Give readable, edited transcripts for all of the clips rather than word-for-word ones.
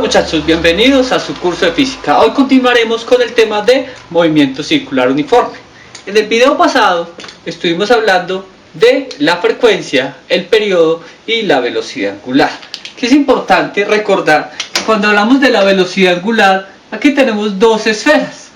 muchachos, bienvenidos a su curso de física. Hoy continuaremos con el tema de movimiento circular uniforme. En el video pasado estuvimos hablando de la frecuencia, el periodo y la velocidad angular. Que es importante recordar que cuando hablamos de la velocidad angular, aquí tenemos dos esferas.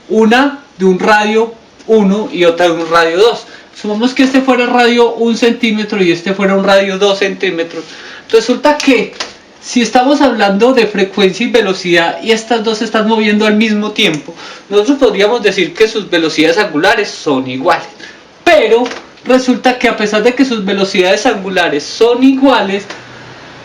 Una de un radio 1 y otra de un radio 2. Supongamos que este fuera el radio 1 centímetro y este fuera un radio 2 centímetros. Resulta que si estamos hablando de frecuencia y velocidad y estas dos se están moviendo al mismo tiempo, nosotros podríamos decir que sus velocidades angulares son iguales. Pero resulta que a pesar de que sus velocidades angulares son iguales,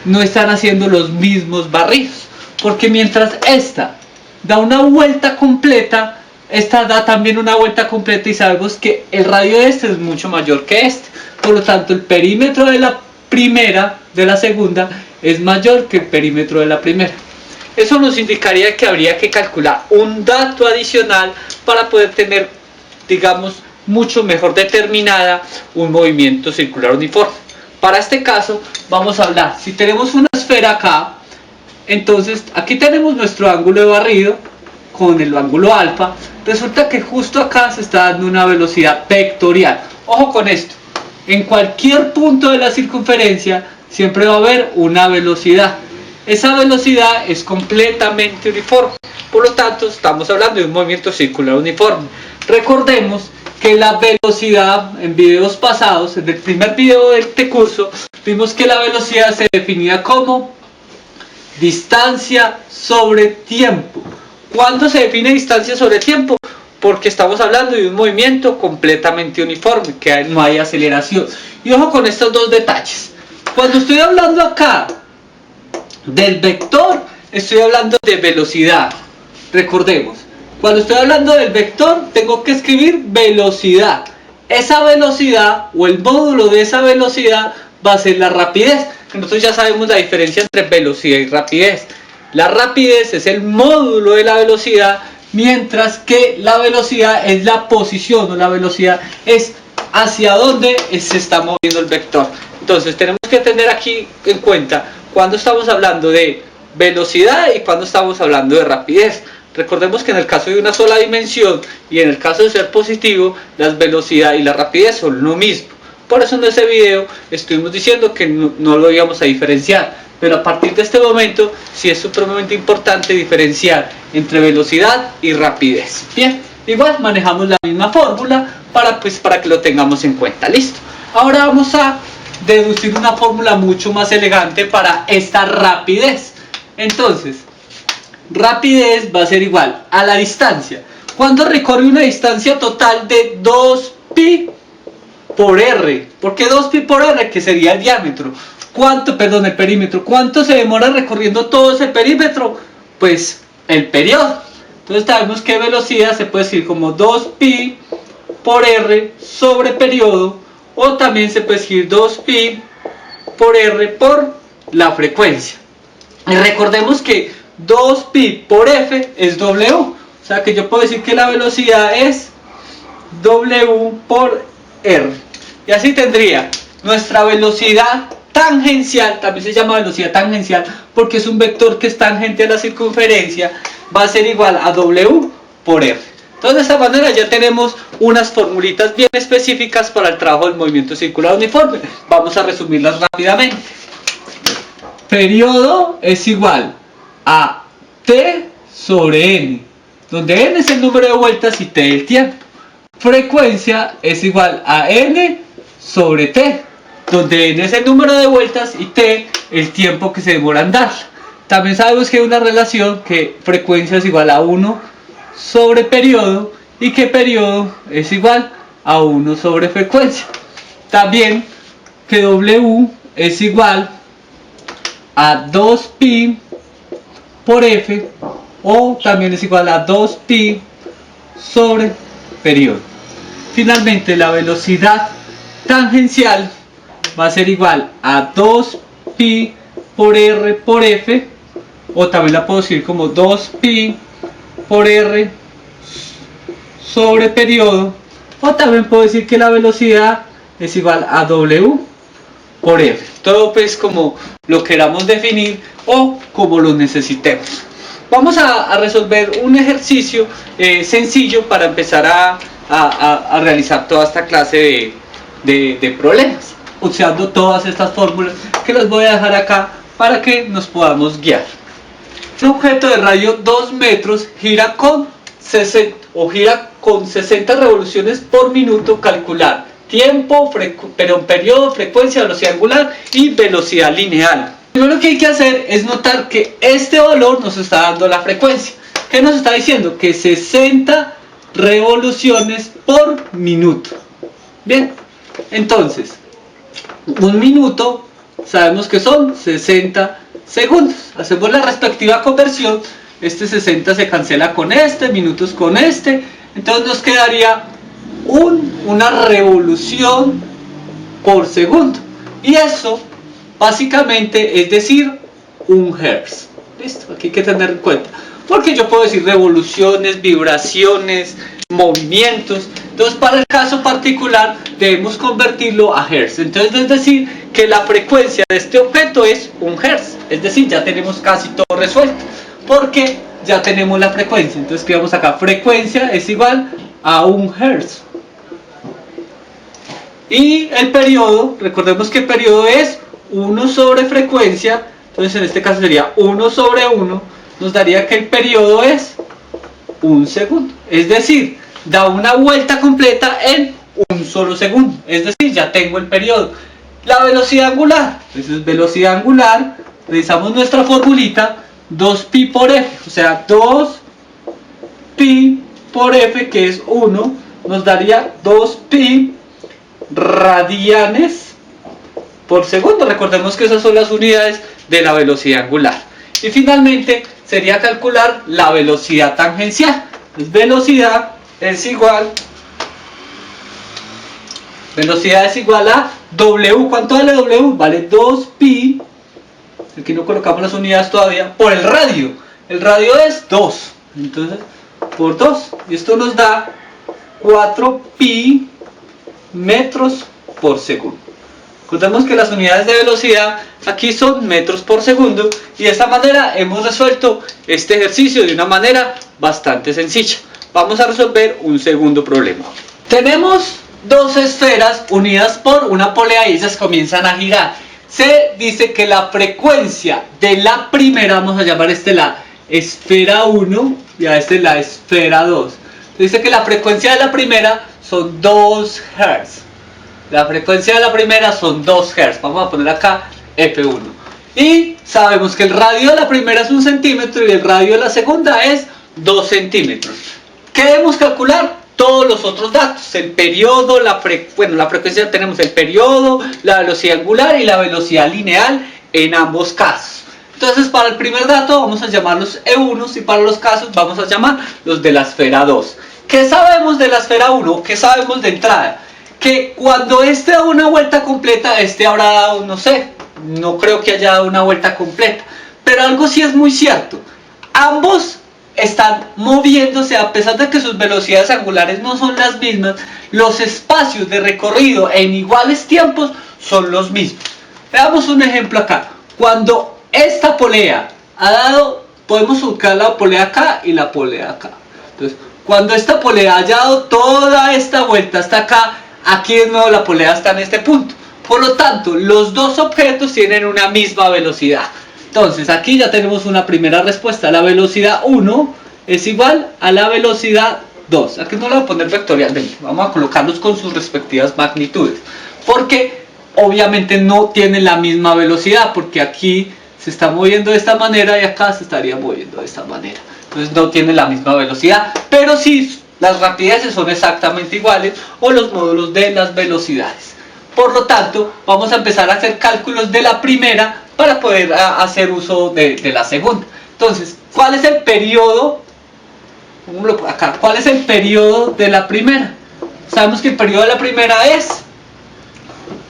no están haciendo los mismos barridos. Porque mientras esta da una vuelta completa, esta da también una vuelta completa y sabemos que el radio de este es mucho mayor que este. Por lo tanto, el perímetro de la primera, de la segunda, es mayor que el perímetro de la primera. Eso nos indicaría que habría que calcular un dato adicional para poder tener, digamos, mucho mejor determinada un movimiento circular uniforme. Para este caso vamos a hablar, si tenemos una esfera acá, entonces aquí tenemos nuestro ángulo de barrido con el ángulo alfa. Resulta que justo acá se está dando una velocidad vectorial. Ojo con esto, en cualquier punto de la circunferencia siempre va a haber una velocidad. Esa velocidad es completamente uniforme. Por lo tanto, estamos hablando de un movimiento circular uniforme. Recordemos que la velocidad, en videos pasados, en el primer video de este curso, vimos que la velocidad se definía como distancia sobre tiempo. ¿Cuándo se define distancia sobre tiempo? Porque estamos hablando de un movimiento completamente uniforme, que no hay aceleración. Y ojo con estos dos detalles. Cuando estoy hablando acá del vector, estoy hablando de velocidad. Recordemos, cuando estoy hablando del vector, tengo que escribir velocidad. Esa velocidad, o el módulo de esa velocidad, va a ser la rapidez. Nosotros ya sabemos la diferencia entre velocidad y rapidez. La rapidez es el módulo de la velocidad, mientras que la velocidad es la posición, o la velocidad es hacia dónde se está moviendo el vector. Entonces tenemos que tener aquí en cuenta cuando estamos hablando de velocidad y cuando estamos hablando de rapidez. Recordemos que en el caso de una sola dimensión y en el caso de ser positivo, la velocidad y la rapidez son lo mismo. Por eso en ese video estuvimos diciendo que no lo íbamos a diferenciar. Pero a partir de este momento sí es supremamente importante diferenciar entre velocidad y rapidez. Bien, igual manejamos la misma fórmula para que lo tengamos en cuenta. Listo. Ahora vamos a deducir una fórmula mucho más elegante para esta rapidez. Entonces, rapidez va a ser igual a la distancia. Cuando recorre una distancia total de 2pi por r. ¿Por qué 2pi por r? Que sería el diámetro. El perímetro. ¿Cuánto se demora recorriendo todo ese perímetro? Pues el periodo. Entonces sabemos que velocidad se puede decir como 2pi por r sobre periodo, o también se puede decir 2pi por r por la frecuencia. Y recordemos que 2pi por f es w. O sea que yo puedo decir que la velocidad es w por r. Y así tendría nuestra velocidad tangencial, también se llama velocidad tangencial porque es un vector que es tangente a la circunferencia, va a ser igual a w por r. Entonces de esta manera ya tenemos unas formulitas bien específicas para el trabajo del movimiento circular uniforme. Vamos a resumirlas rápidamente. Periodo es igual a t sobre n, donde n es el número de vueltas y t el tiempo. Frecuencia es igual a n sobre t, donde n es el número de vueltas y t el tiempo que se demora en darla. También sabemos que hay una relación que frecuencia es igual a 1 sobre periodo y que periodo es igual a 1 sobre frecuencia. También que w es igual a 2pi por f, o también es igual a 2pi sobre periodo. Finalmente la velocidad tangencial va a ser igual a 2pi por r por f, o también la puedo decir como 2pi por r sobre periodo, o también puedo decir que la velocidad es igual a w por F. Todo pues como lo queramos definir o como lo necesitemos. Vamos a resolver un ejercicio sencillo para empezar a realizar toda esta clase de problemas, usando todas estas fórmulas que las voy a dejar acá para que nos podamos guiar. Un objeto de radio 2 metros gira con 60 revoluciones por minuto. Calcular tiempo, periodo, frecuencia, velocidad angular y velocidad lineal. Lo que hay que hacer es notar que este valor nos está dando la frecuencia. ¿Qué nos está diciendo? Que 60 revoluciones por minuto. Bien, entonces, un minuto sabemos que son 60 segundos. Hacemos la respectiva conversión. Este 60 se cancela con este, minutos con este. Entonces nos quedaría una revolución por segundo. Y eso básicamente es decir 1 Hz. Listo, aquí hay que tener en cuenta. Porque yo puedo decir revoluciones, vibraciones, movimientos. Entonces para el caso particular debemos convertirlo a Hz. Entonces es decir que la frecuencia de este objeto es 1 Hz. Es decir, ya tenemos casi todo resuelto. Porque ya tenemos la frecuencia. Entonces escribamos acá, frecuencia es igual a 1 Hz. Y el periodo, recordemos que el periodo es 1 sobre frecuencia. Entonces en este caso sería 1 sobre 1. Nos daría que el periodo es 1 segundo. Es decir, da una vuelta completa en 1 solo segundo. Es decir, ya tengo el periodo. La velocidad angular. Entonces velocidad angular, revisamos nuestra formulita, 2pi por f. O sea, 2pi por f, que es 1, nos daría 2pi radianes por segundo. Recordemos que esas son las unidades de la velocidad angular. Y finalmente sería calcular la velocidad tangencial. Entonces, velocidad es igual a W. ¿Cuánto vale W? Vale 2pi. Aquí no colocamos las unidades todavía. Por el radio. El radio es 2. Entonces, por 2. Y esto nos da 4pi metros por segundo. Recordemos que las unidades de velocidad aquí son metros por segundo. Y de esta manera hemos resuelto este ejercicio de una manera bastante sencilla. Vamos a resolver un segundo problema. Tenemos dos esferas unidas por una polea y ellas comienzan a girar. Se dice que la frecuencia de la primera, vamos a llamar la esfera 1 y a la esfera 2. Dice que la frecuencia de la primera son 2 Hz. La frecuencia de la primera son 2 Hz. Vamos a poner acá F1. Y sabemos que el radio de la primera es 1 centímetro y el radio de la segunda es 2 centímetros. ¿Qué debemos calcular? Todos los otros datos, el periodo, la frecuencia, tenemos el periodo, la velocidad angular y la velocidad lineal en ambos casos. Entonces para el primer dato vamos a llamarlos E1 y para los casos vamos a llamar los de la esfera 2. ¿Qué sabemos de la esfera 1? ¿Qué sabemos de entrada? Que cuando este da una vuelta completa, este habrá dado, no sé, no creo que haya dado una vuelta completa. Pero algo sí es muy cierto, ambos están moviéndose, a pesar de que sus velocidades angulares no son las mismas, los espacios de recorrido en iguales tiempos son los mismos. Veamos un ejemplo acá. Cuando esta polea ha dado, podemos buscar la polea acá y la polea acá. Entonces, cuando esta polea haya dado toda esta vuelta hasta acá, aquí de nuevo la polea está en este punto. Por lo tanto, los dos objetos tienen una misma velocidad. Entonces, aquí ya tenemos una primera respuesta. La velocidad 1 es igual a la velocidad 2. Aquí no la voy a poner vectorialmente. Vamos a colocarlos con sus respectivas magnitudes. Porque obviamente no tienen la misma velocidad. Porque aquí se está moviendo de esta manera y acá se estaría moviendo de esta manera. Entonces no tienen la misma velocidad. Pero sí, las rapideces son exactamente iguales o los módulos de las velocidades. Por lo tanto, vamos a empezar a hacer cálculos de la primera para poder hacer uso de la segunda. Entonces, ¿cuál es el periodo? Acá, ¿cuál es el periodo de la primera? Sabemos que el periodo de la primera es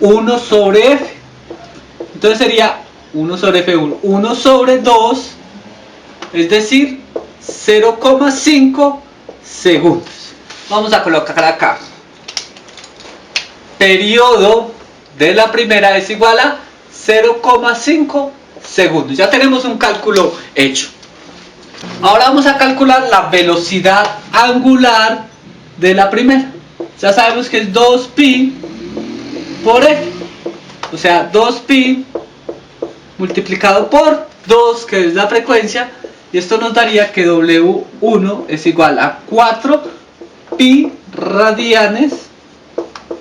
1 sobre F. Entonces sería 1 sobre F1, 1 sobre 2, es decir, 0,5 segundos. Vamos a colocar acá periodo de la primera es igual a 0,5 segundos. Ya tenemos un cálculo hecho. Ahora vamos a calcular la velocidad angular de la primera. Ya sabemos que es 2pi por f. O sea, 2pi multiplicado por 2, que es la frecuencia. Y esto nos daría que W1 es igual a 4pi radianes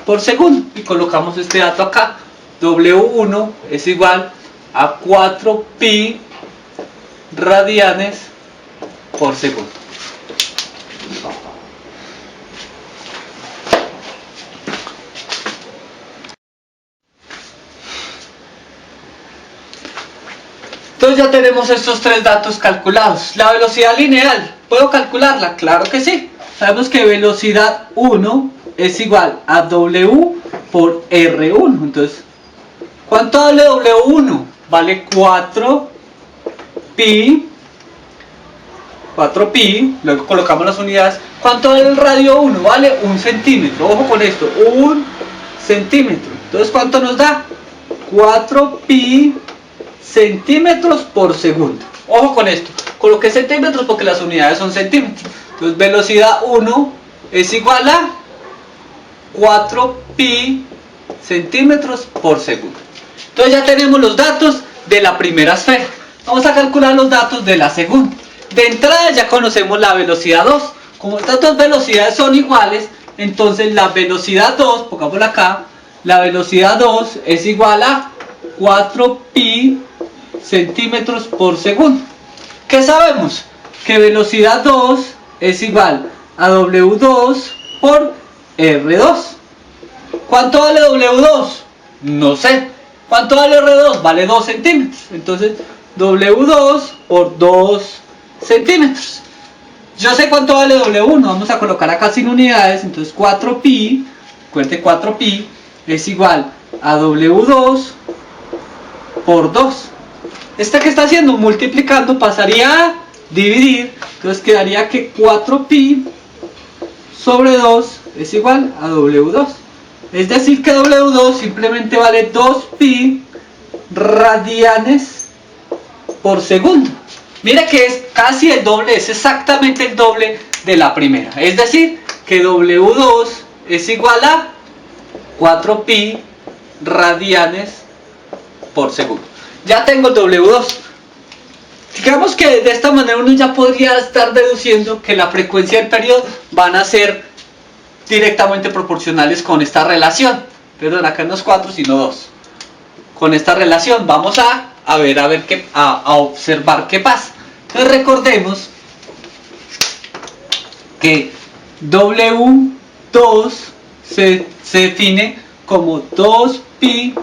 por segundo. Y colocamos este dato acá. W1 es igual a 4pi radianes por segundo. Entonces ya tenemos estos tres datos calculados. La velocidad lineal, ¿puedo calcularla? Claro que sí. Sabemos que velocidad 1 es igual a W por R1. Entonces, ¿cuánto vale W1? Vale 4pi. Luego colocamos las unidades. ¿Cuánto vale el radio 1? Vale 1 centímetro. Ojo con esto, 1 centímetro. Entonces, ¿cuánto nos da? 4pi centímetros por segundo. Ojo con esto, coloqué centímetros porque las unidades son centímetros. Entonces velocidad 1 es igual a 4pi centímetros por segundo. Entonces ya tenemos los datos de la primera esfera. Vamos a calcular los datos de la segunda. De entrada ya conocemos la velocidad 2. Como estas dos velocidades son iguales, entonces la velocidad 2, pongámosla acá, la velocidad 2 es igual a 4pi centímetros por segundo. ¿Qué sabemos? Que velocidad 2 es igual a W2 por R2. ¿Cuánto vale W2? No sé. ¿Cuánto vale R2? Vale 2 centímetros. Entonces W2 por 2 centímetros. Yo sé cuánto vale W1. Vamos a colocar acá sin unidades. Entonces 4pi, recuerde 4pi es igual a W2 por 2. ¿Esta que está haciendo? Multiplicando, pasaría a dividir. Entonces quedaría que 4pi sobre 2 es igual a W2. Es decir que W2 simplemente vale 2pi radianes por segundo. Mira que es casi el doble, es exactamente el doble de la primera. Es decir que W2 es igual a 4pi radianes por segundo. Ya tengo el W2. Digamos que de esta manera uno ya podría estar deduciendo que la frecuencia del periodo van a ser directamente proporcionales con esta relación. Perdón, acá no es 4 sino 2. Con esta relación vamos a observar qué pasa. Entonces recordemos que W2 se define como 2pi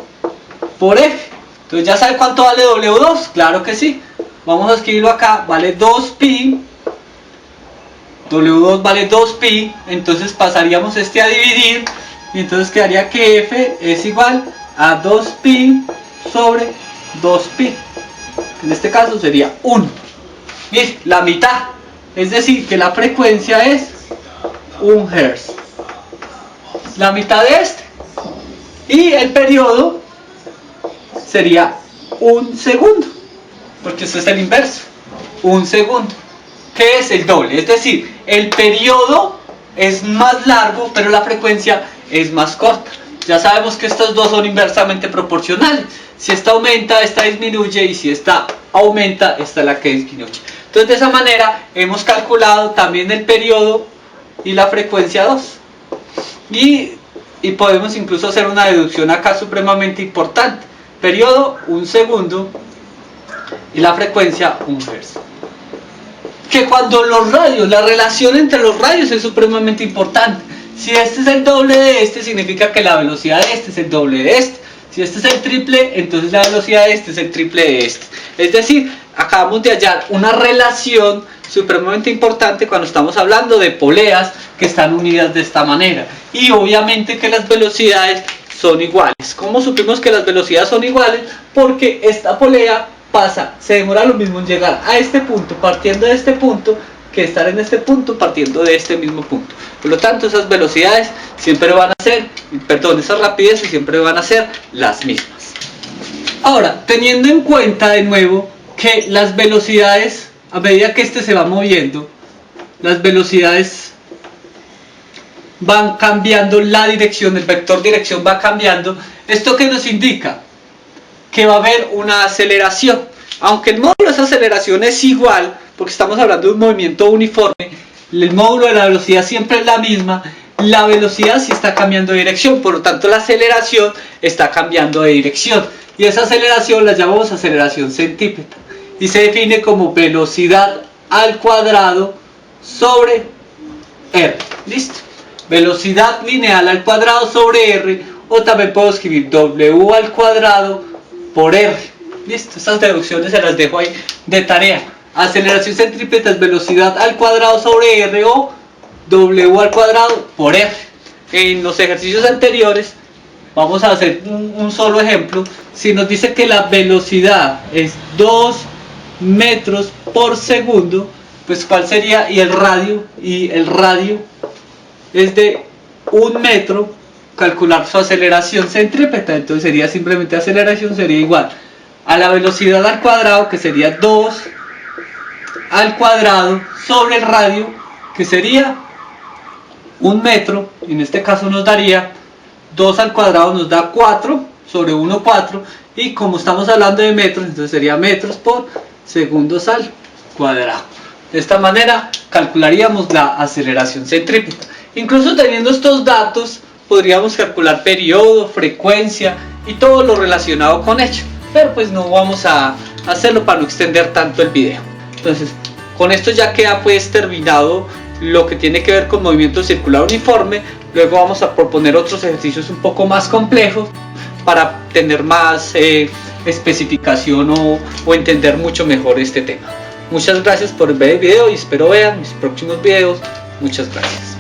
por f. Entonces ya sabe cuánto vale W2, claro que sí. Vamos a escribirlo acá, vale 2pi. W2 vale 2pi, entonces pasaríamos este a dividir y entonces quedaría que f es igual a 2pi sobre 2pi. En este caso sería 1. Bien, la mitad. Es decir, que la frecuencia es 1 Hz. La mitad de este. Y el periodo sería 1 segundo. Porque esto es el inverso. 1 segundo. Que es el doble. Es decir, el periodo es más largo, pero la frecuencia es más corta. Ya sabemos que estos dos son inversamente proporcionales. Si esta aumenta, esta disminuye, y si esta aumenta, esta es la que disminuye. Entonces de esa manera hemos calculado también el periodo y la frecuencia 2. Y podemos incluso hacer una deducción acá supremamente importante. Periodo 1 segundo y la frecuencia 1 Hz. Que cuando los radios, la relación entre los radios es supremamente importante. Si este es el doble de este, significa que la velocidad de este es el doble de este. Si este es el triple, entonces la velocidad de este es el triple de este. Es decir, acabamos de hallar una relación supremamente importante cuando estamos hablando de poleas que están unidas de esta manera. Y obviamente que las velocidades son iguales. ¿Cómo supimos que las velocidades son iguales? Porque esta polea se demora lo mismo en llegar a este punto, partiendo de este punto, que estar en este punto partiendo de este mismo punto. Por lo tanto, esas velocidades siempre van a ser, esas rapideces siempre van a ser las mismas. Ahora, teniendo en cuenta de nuevo que las velocidades, a medida que este se va moviendo, las velocidades van cambiando la dirección, el vector dirección va cambiando. ¿Esto qué nos indica? Que va a haber una aceleración. Aunque el módulo de esa aceleración es igual, porque estamos hablando de un movimiento uniforme, el módulo de la velocidad siempre es la misma, la velocidad sí está cambiando de dirección, por lo tanto la aceleración está cambiando de dirección. Y esa aceleración la llamamos aceleración centrípeta. Y se define como velocidad al cuadrado sobre r. ¿Listo? Velocidad lineal al cuadrado sobre r, o también puedo escribir w al cuadrado por r. ¿Listo? Estas deducciones se las dejo ahí de tarea. Aceleración centrípeta es velocidad al cuadrado sobre r o w al cuadrado por r. En los ejercicios anteriores vamos a hacer un solo ejemplo. Si nos dice que la velocidad es 2 metros por segundo, pues ¿cuál sería? Y el radio es de 1 metro, calcular su aceleración centrípeta. Entonces sería simplemente aceleración, sería igual a la velocidad al cuadrado, que sería 2 al cuadrado sobre el radio, que sería 1 metro. En este caso nos daría 2 al cuadrado, nos da 4 sobre 1, 4, y como estamos hablando de metros, entonces sería metros por segundos al cuadrado. De esta manera calcularíamos la aceleración centrípeta. Incluso teniendo estos datos podríamos calcular periodo, frecuencia y todo lo relacionado con ello, pero pues no vamos a hacerlo para no extender tanto el video. Entonces con esto ya queda pues terminado lo que tiene que ver con movimiento circular uniforme. Luego vamos a proponer otros ejercicios un poco más complejos para tener más especificación o entender mucho mejor este tema. Muchas gracias por ver el video y espero vean mis próximos videos. Muchas gracias.